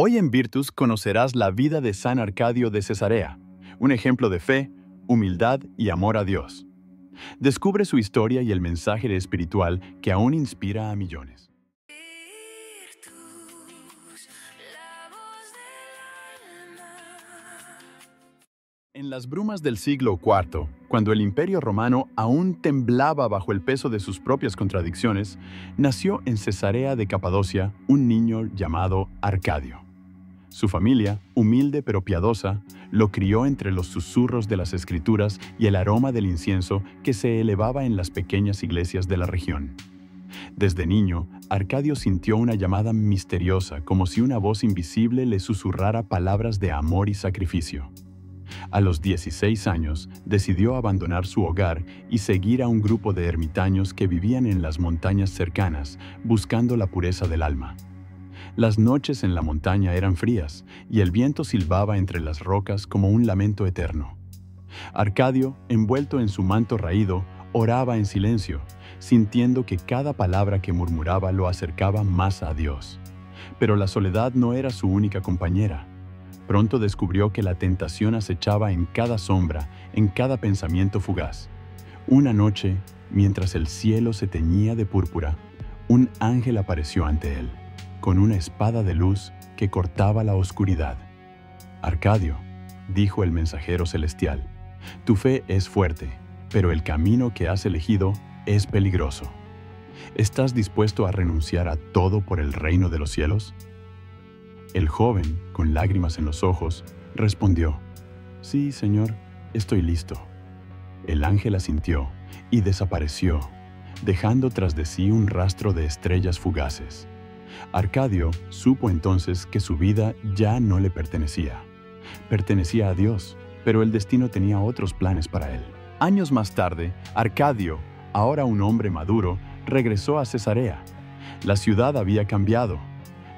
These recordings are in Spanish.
Hoy en Virtus conocerás la vida de San Arcadio de Cesarea, un ejemplo de fe, humildad y amor a Dios. Descubre su historia y el mensaje espiritual que aún inspira a millones. En las brumas del siglo IV, cuando el Imperio Romano aún temblaba bajo el peso de sus propias contradicciones, nació en Cesarea de Capadocia un niño llamado Arcadio. Su familia, humilde pero piadosa, lo crió entre los susurros de las Escrituras y el aroma del incienso que se elevaba en las pequeñas iglesias de la región. Desde niño, Arcadio sintió una llamada misteriosa, como si una voz invisible le susurrara palabras de amor y sacrificio. A los 16 años, decidió abandonar su hogar y seguir a un grupo de ermitaños que vivían en las montañas cercanas, buscando la pureza del alma. Las noches en la montaña eran frías y el viento silbaba entre las rocas como un lamento eterno. Arcadio, envuelto en su manto raído, oraba en silencio, sintiendo que cada palabra que murmuraba lo acercaba más a Dios. Pero la soledad no era su única compañera. Pronto descubrió que la tentación acechaba en cada sombra, en cada pensamiento fugaz. Una noche, mientras el cielo se teñía de púrpura, un ángel apareció ante él, con una espada de luz que cortaba la oscuridad. «Arcadio», dijo el mensajero celestial, «tu fe es fuerte, pero el camino que has elegido es peligroso. ¿Estás dispuesto a renunciar a todo por el reino de los cielos?» El joven, con lágrimas en los ojos, respondió, «Sí, Señor, estoy listo». El ángel asintió y desapareció, dejando tras de sí un rastro de estrellas fugaces. Arcadio supo entonces que su vida ya no le pertenecía. Pertenecía a Dios, pero el destino tenía otros planes para él. Años más tarde, Arcadio, ahora un hombre maduro, regresó a Cesarea. La ciudad había cambiado.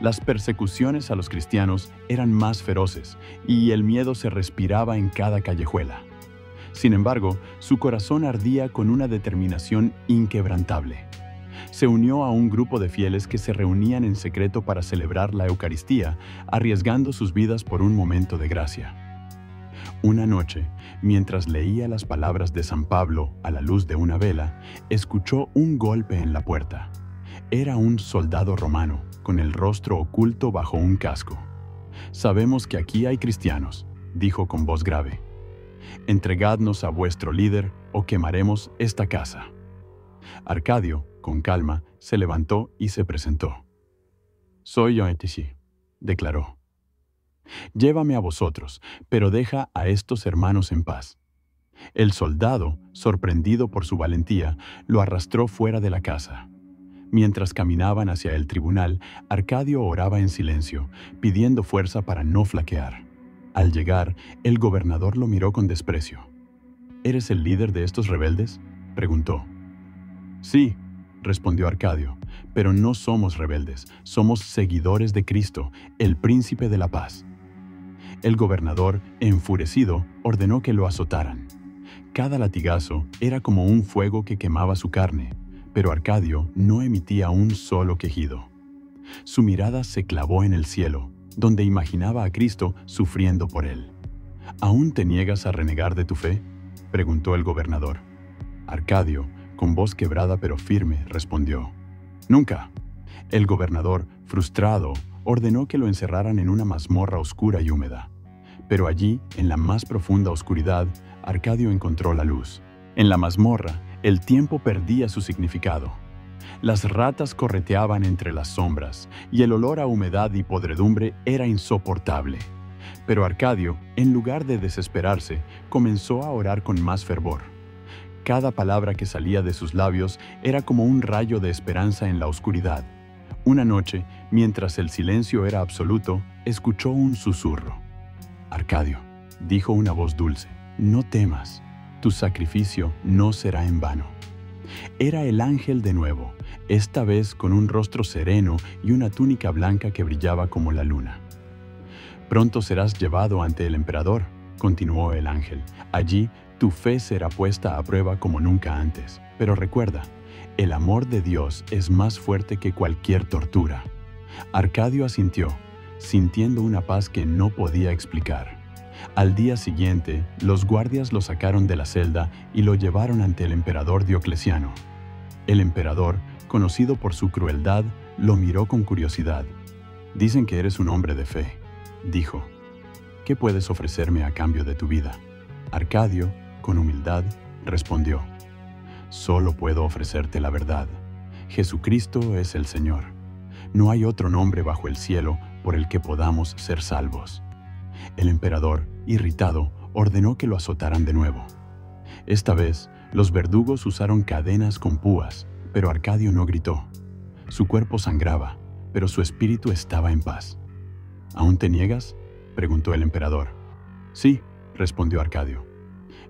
Las persecuciones a los cristianos eran más feroces y el miedo se respiraba en cada callejuela. Sin embargo, su corazón ardía con una determinación inquebrantable. Se unió a un grupo de fieles que se reunían en secreto para celebrar la Eucaristía, arriesgando sus vidas por un momento de gracia. Una noche, mientras leía las palabras de San Pablo a la luz de una vela, escuchó un golpe en la puerta. Era un soldado romano, con el rostro oculto bajo un casco. «Sabemos que aquí hay cristianos», dijo con voz grave. «Entregadnos a vuestro líder o quemaremos esta casa». Arcadio, con calma, se levantó y se presentó. «Soy yo, declaró. «Llévame a vosotros, pero deja a estos hermanos en paz». El soldado, sorprendido por su valentía, lo arrastró fuera de la casa. Mientras caminaban hacia el tribunal, Arcadio oraba en silencio, pidiendo fuerza para no flaquear. Al llegar, el gobernador lo miró con desprecio. «¿Eres el líder de estos rebeldes?», preguntó. «Sí», respondió Arcadio, «pero no somos rebeldes, somos seguidores de Cristo, el príncipe de la paz». El gobernador, enfurecido, ordenó que lo azotaran. Cada latigazo era como un fuego que quemaba su carne, pero Arcadio no emitía un solo quejido. Su mirada se clavó en el cielo, donde imaginaba a Cristo sufriendo por él. «¿Aún te niegas a renegar de tu fe?», preguntó el gobernador. Arcadio, con voz quebrada pero firme, respondió, «Nunca». El gobernador, frustrado, ordenó que lo encerraran en una mazmorra oscura y húmeda. Pero allí, en la más profunda oscuridad, Arcadio encontró la luz. En la mazmorra, el tiempo perdía su significado. Las ratas correteaban entre las sombras y el olor a humedad y podredumbre era insoportable. Pero Arcadio, en lugar de desesperarse, comenzó a orar con más fervor. Cada palabra que salía de sus labios era como un rayo de esperanza en la oscuridad. Una noche, mientras el silencio era absoluto, escuchó un susurro. «Arcadio», dijo una voz dulce, «no temas. Tu sacrificio no será en vano». Era el ángel de nuevo, esta vez con un rostro sereno y una túnica blanca que brillaba como la luna. «Pronto serás llevado ante el emperador», continuó el ángel. «Allí tu fe será puesta a prueba como nunca antes. Pero recuerda, el amor de Dios es más fuerte que cualquier tortura». Arcadio asintió, sintiendo una paz que no podía explicar. Al día siguiente, los guardias lo sacaron de la celda y lo llevaron ante el emperador Diocleciano. El emperador, conocido por su crueldad, lo miró con curiosidad. «Dicen que eres un hombre de fe», dijo. «¿Qué puedes ofrecerme a cambio de tu vida?». Arcadio, con humildad, respondió: «Solo puedo ofrecerte la verdad. Jesucristo es el Señor. No hay otro nombre bajo el cielo por el que podamos ser salvos». El emperador, irritado, ordenó que lo azotaran de nuevo. Esta vez, los verdugos usaron cadenas con púas, pero Arcadio no gritó. Su cuerpo sangraba, pero su espíritu estaba en paz. «¿Aún te niegas?», preguntó el emperador. «Sí», respondió Arcadio.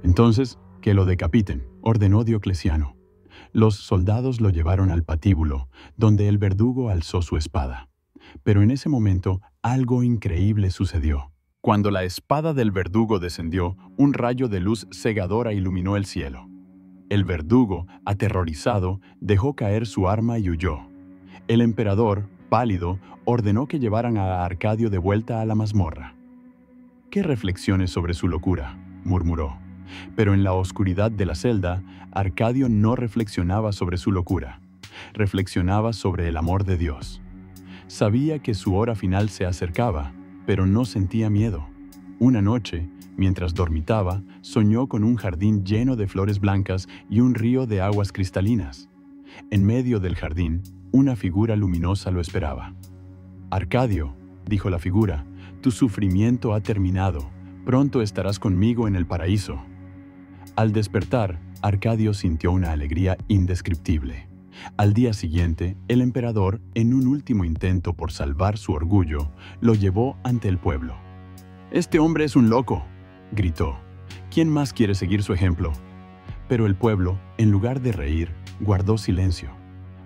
«Entonces, que lo decapiten», ordenó Diocleciano. Los soldados lo llevaron al patíbulo, donde el verdugo alzó su espada. Pero en ese momento, algo increíble sucedió. Cuando la espada del verdugo descendió, un rayo de luz cegadora iluminó el cielo. El verdugo, aterrorizado, dejó caer su arma y huyó. El emperador, pálido, ordenó que llevaran a Arcadio de vuelta a la mazmorra. «¿Qué reflexiones sobre su locura?», murmuró. Pero en la oscuridad de la celda, Arcadio no reflexionaba sobre su locura. Reflexionaba sobre el amor de Dios. Sabía que su hora final se acercaba, pero no sentía miedo. Una noche, mientras dormitaba, soñó con un jardín lleno de flores blancas y un río de aguas cristalinas. En medio del jardín, una figura luminosa lo esperaba. «Arcadio», dijo la figura, «tu sufrimiento ha terminado. Pronto estarás conmigo en el paraíso». Al despertar, Arcadio sintió una alegría indescriptible. Al día siguiente, el emperador, en un último intento por salvar su orgullo, lo llevó ante el pueblo. «Este hombre es un loco», gritó. «¿Quién más quiere seguir su ejemplo?». Pero el pueblo, en lugar de reír, guardó silencio.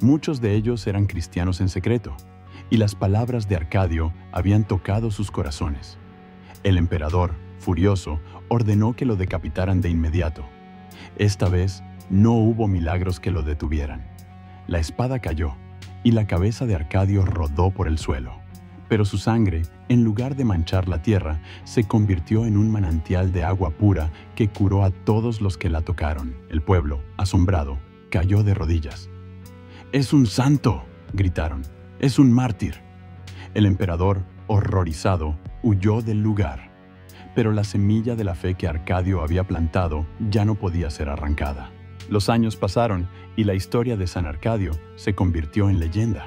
Muchos de ellos eran cristianos en secreto, y las palabras de Arcadio habían tocado sus corazones. El emperador, furioso, ordenó que lo decapitaran de inmediato. Esta vez, no hubo milagros que lo detuvieran. La espada cayó, y la cabeza de Arcadio rodó por el suelo. Pero su sangre, en lugar de manchar la tierra, se convirtió en un manantial de agua pura que curó a todos los que la tocaron. El pueblo, asombrado, cayó de rodillas. «¡Es un santo!», gritaron. «¡Es un mártir!». El emperador, horrorizado, huyó del lugar. Pero la semilla de la fe que Arcadio había plantado ya no podía ser arrancada. Los años pasaron y la historia de San Arcadio se convirtió en leyenda.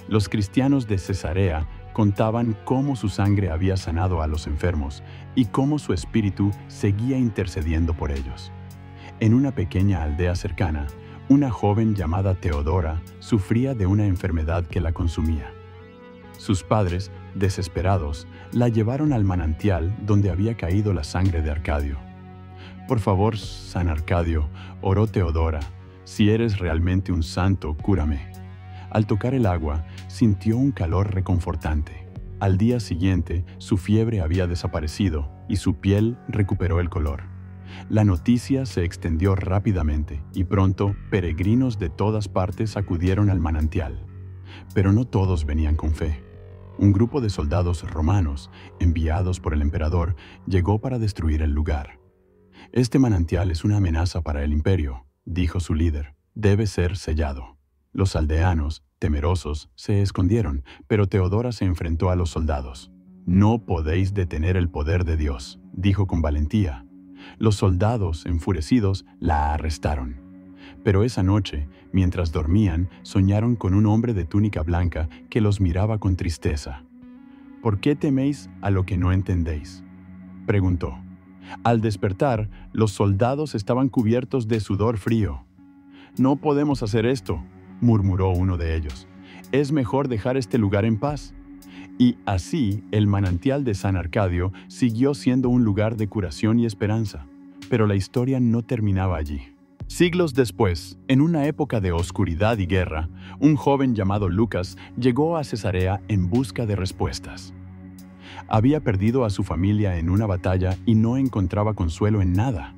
Los cristianos de Cesarea contaban cómo su sangre había sanado a los enfermos y cómo su espíritu seguía intercediendo por ellos. En una pequeña aldea cercana, una joven llamada Teodora sufría de una enfermedad que la consumía. Sus padres, desesperados, la llevaron al manantial donde había caído la sangre de Arcadio. «Por favor, San Arcadio», oró Teodora, «si eres realmente un santo, cúrame». Al tocar el agua, sintió un calor reconfortante. Al día siguiente, su fiebre había desaparecido y su piel recuperó el color. La noticia se extendió rápidamente y pronto peregrinos de todas partes acudieron al manantial. Pero no todos venían con fe. Un grupo de soldados romanos, enviados por el emperador, llegó para destruir el lugar. «Este manantial es una amenaza para el imperio», dijo su líder. «Debe ser sellado». Los aldeanos, temerosos, se escondieron, pero Teodora se enfrentó a los soldados. «No podéis detener el poder de Dios», dijo con valentía. Los soldados, enfurecidos, la arrestaron. Pero esa noche, mientras dormían, soñaron con un hombre de túnica blanca que los miraba con tristeza. «¿Por qué teméis a lo que no entendéis?», preguntó. Al despertar, los soldados estaban cubiertos de sudor frío. «No podemos hacer esto», murmuró uno de ellos. «Es mejor dejar este lugar en paz». Y así, el manantial de San Arcadio siguió siendo un lugar de curación y esperanza. Pero la historia no terminaba allí. Siglos después, en una época de oscuridad y guerra, un joven llamado Lucas llegó a Cesarea en busca de respuestas. Había perdido a su familia en una batalla y no encontraba consuelo en nada.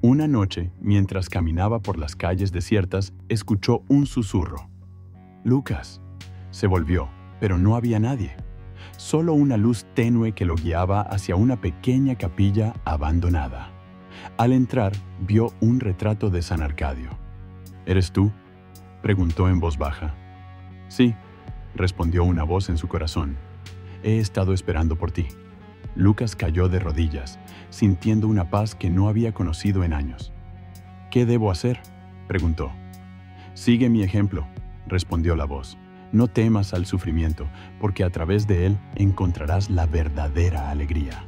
Una noche, mientras caminaba por las calles desiertas, escuchó un susurro. «Lucas». Se volvió, pero no había nadie. solo una luz tenue que lo guiaba hacia una pequeña capilla abandonada. Al entrar, vio un retrato de San Arcadio. ¿Eres tú?, preguntó en voz baja. Sí, respondió una voz en su corazón. He estado esperando por ti. Lucas cayó de rodillas, sintiendo una paz que no había conocido en años. ¿Qué debo hacer?, preguntó. Sigue mi ejemplo, respondió la voz. No temas al sufrimiento, porque a través de él encontrarás la verdadera alegría.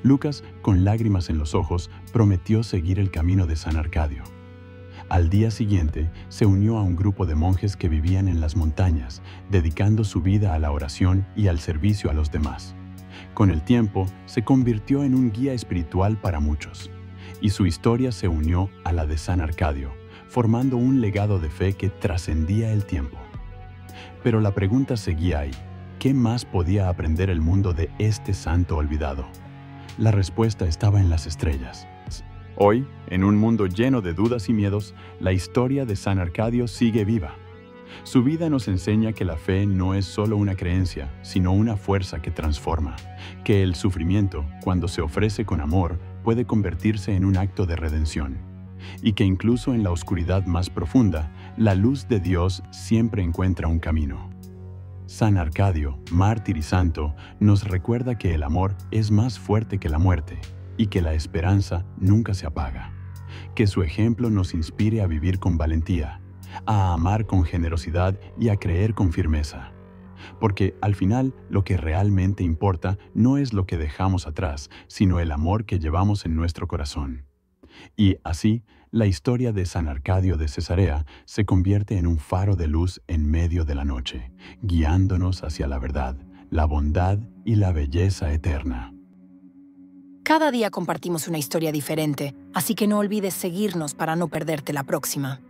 Lucas, con lágrimas en los ojos, prometió seguir el camino de San Arcadio. Al día siguiente, se unió a un grupo de monjes que vivían en las montañas, dedicando su vida a la oración y al servicio a los demás. Con el tiempo, se convirtió en un guía espiritual para muchos, y su historia se unió a la de San Arcadio, formando un legado de fe que trascendía el tiempo. Pero la pregunta seguía ahí: ¿qué más podía aprender el mundo de este santo olvidado? La respuesta estaba en las estrellas. Hoy, en un mundo lleno de dudas y miedos, la historia de San Arcadio sigue viva. Su vida nos enseña que la fe no es solo una creencia, sino una fuerza que transforma, que el sufrimiento, cuando se ofrece con amor, puede convertirse en un acto de redención, y que incluso en la oscuridad más profunda, la luz de Dios siempre encuentra un camino. San Arcadio, mártir y santo, nos recuerda que el amor es más fuerte que la muerte, y que la esperanza nunca se apaga. Que su ejemplo nos inspire a vivir con valentía, a amar con generosidad y a creer con firmeza. Porque al final lo que realmente importa no es lo que dejamos atrás, sino el amor que llevamos en nuestro corazón. Y así, la historia de San Arcadio de Cesarea se convierte en un faro de luz en medio de la noche, guiándonos hacia la verdad, la bondad y la belleza eterna. Cada día compartimos una historia diferente, así que no olvides seguirnos para no perderte la próxima.